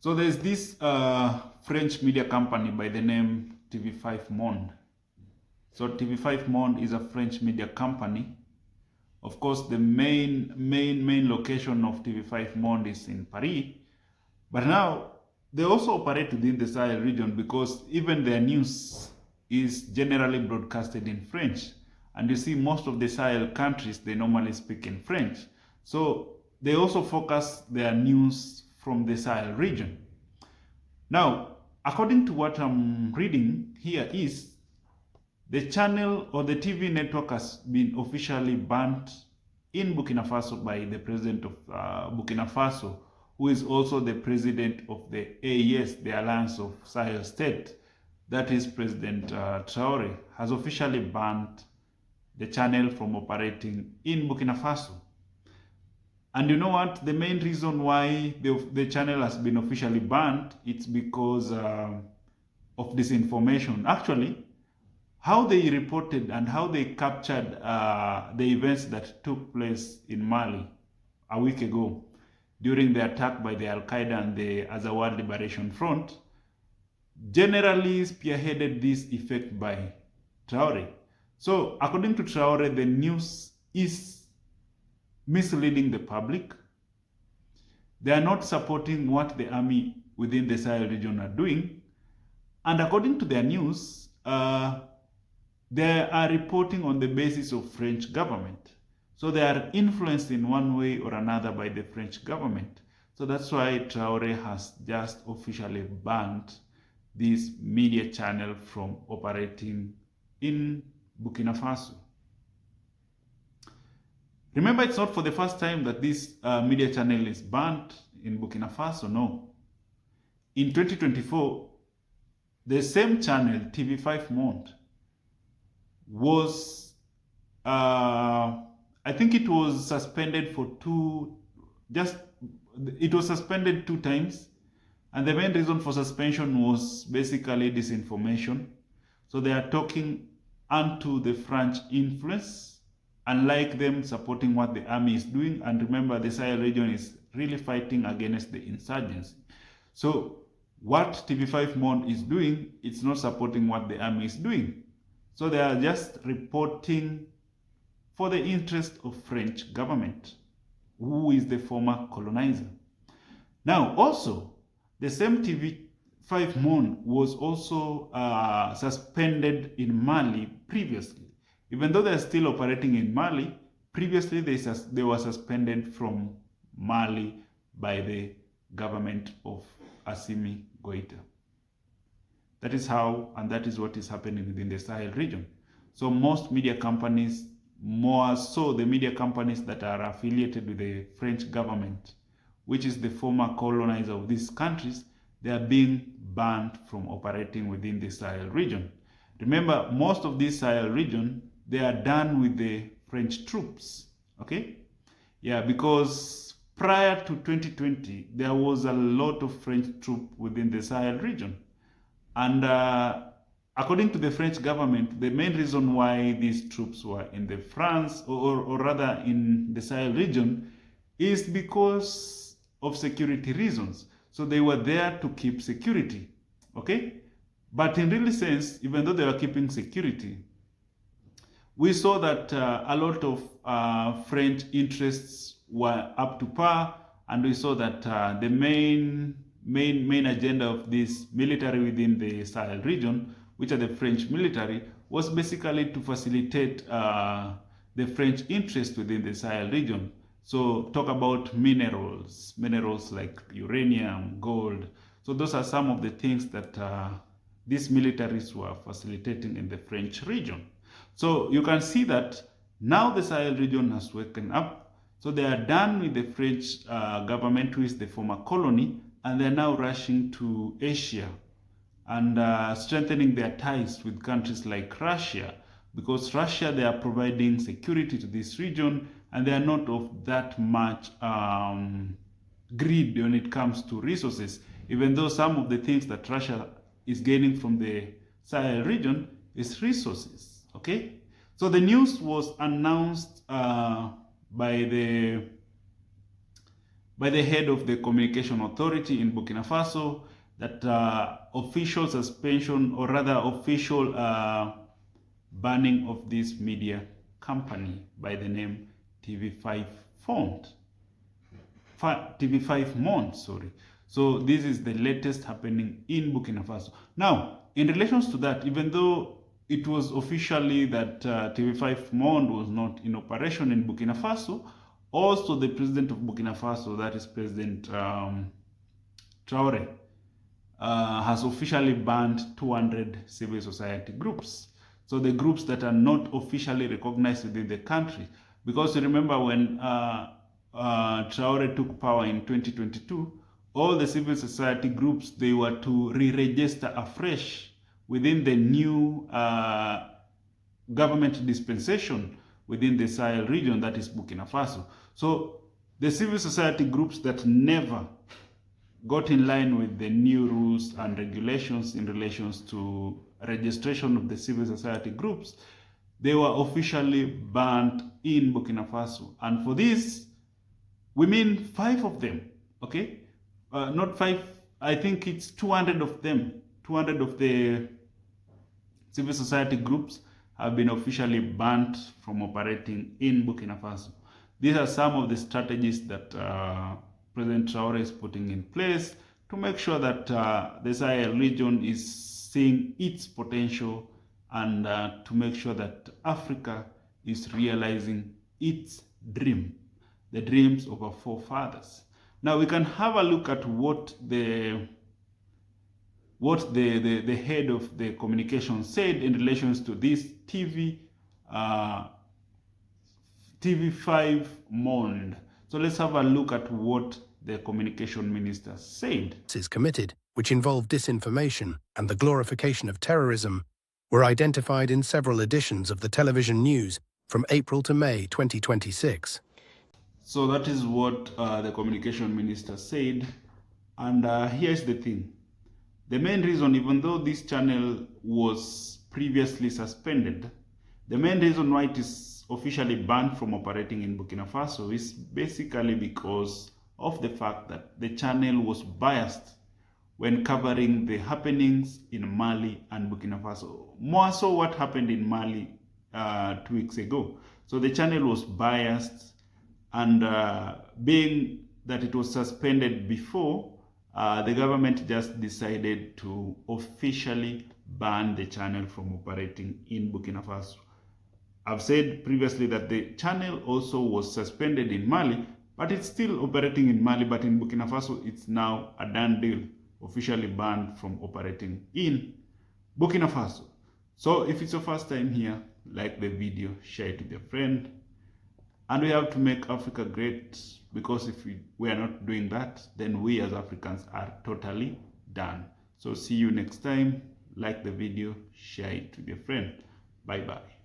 So there's this French media company by the name TV5 Monde. So TV5 Monde is a French media company. Of course, the main location of TV5 Monde is in Paris. But now they also operate within the Sahel region because even their news is generally broadcasted in French. And you see, most of the Sahel countries, they normally speak in French. So they also focus their news from the Sahel region. Now, according to what I'm reading here is, the channel or the TV network has been officially banned in Burkina Faso by the president of Burkina Faso, who is also the president of the AES, the Alliance of Sahel State. That is President Traoré, has officially banned the channel from operating in Burkina Faso. And you know what? The main reason why the channel has been officially banned, it's because of disinformation. Actually, how they reported and how they captured the events that took place in Mali a week ago during the attack by the Al-Qaeda and the Azawad Liberation Front, generally spearheaded this effect by Traoré. So according to Traoré, the news is misleading the public. They are not supporting what the army within the Sahel region are doing. And according to their news, they are reporting on the basis of French government. So they are influenced in one way or another by the French government. So that's why Traoré has just officially banned this media channel from operating in Burkina Faso. Remember, it's not for the first time that this media channel is banned in Burkina Faso, no. In 2024, the same channel, TV5 Monde, was, I think it was suspended for it was suspended 2 times. And the main reason for suspension was basically disinformation. So they are talking onto the French influence, unlike them supporting what the army is doing. And remember, the Sahel region is really fighting against the insurgency. So what TV5 Monde is doing, it's not supporting what the army is doing. So they are just reporting for the interest of French government, who is the former colonizer. Now, also, the same TV5 Monde was also suspended in Mali previously. Even though they're still operating in Mali, previously they were suspended from Mali by the government of Assimi Goïta. That is how, and that is what is happening within the Sahel region. So most media companies, more so the media companies that are affiliated with the French government, which is the former colonizer of these countries, they are being banned from operating within the Sahel region. Remember, most of this Sahel region, they are done with the French troops, okay? Yeah, because prior to 2020, there was a lot of French troops within the Sahel region. And according to the French government, the main reason why these troops were in the France, or rather in the Sahel region, is because of security reasons. So they were there to keep security, okay? But in real sense, even though they were keeping security, we saw that a lot of French interests were up to par, and we saw that the main agenda of this military within the Sahel region, which are the French military, was basically to facilitate the French interest within the Sahel region. So talk about minerals like uranium, gold. So those are some of the things that these militaries were facilitating in the French region. So you can see that now the Sahel region has woken up. So they are done with the French government, who is the former colony, and they're now rushing to Asia and strengthening their ties with countries like Russia, because Russia, they are providing security to this region, and they are not of that much greed when it comes to resources, even though some of the things that Russia is gaining from the Sahel region is resources, okay? So the news was announced by by the head of the communication authority in Burkina Faso, that official suspension, or rather official banning of this media company by the name TV5 Monde, sorry. So this is the latest happening in Burkina Faso. Now, in relation to that, even though it was officially that TV5 Monde was not in operation in Burkina Faso, also the president of Burkina Faso, that is President Traoré, has officially banned 200 civil society groups. So the groups that are not officially recognized within the country. Because you remember when Traoré took power in 2022, all the civil society groups, they were to re-register afresh within the new government dispensation within the Sahel region, that is Burkina Faso. So the civil society groups that never got in line with the new rules and regulations in relation to registration of the civil society groups, they were officially banned in Burkina Faso. And for this, we mean 5 of them, okay? Not 5, I think it's 200 of them. 200 of the civil society groups have been officially banned from operating in Burkina Faso. These are some of the strategies that President Traoré is putting in place to make sure that the Sahel region is seeing its potential, and to make sure that Africa is realizing its dream, the dreams of our forefathers. Now we can have a look at what the head of the communication said in relation to this TV5 Monde. So let's have a look at what the communication minister said. Is committed, which involve disinformation and the glorification of terrorism, were identified in several editions of the television news from April to May 2026. So that is what the communication minister said. And here's the thing. The main reason, even though this channel was previously suspended, the main reason why it is officially banned from operating in Burkina Faso is basically because of the fact that the channel was biased when covering the happenings in Mali and Burkina Faso. More so what happened in Mali 2 weeks ago. So the channel was biased, and being that it was suspended before, the government just decided to officially ban the channel from operating in Burkina Faso. I've said previously that the channel also was suspended in Mali, but it's still operating in Mali, but in Burkina Faso, it's now a done deal, officially banned from operating in Burkina Faso. So if it's your first time here, like the video, share it with your friend. And we have to make Africa great, because if we are not doing that, then we as Africans are totally done. So see you next time. Like the video, share it with your friend. Bye-bye.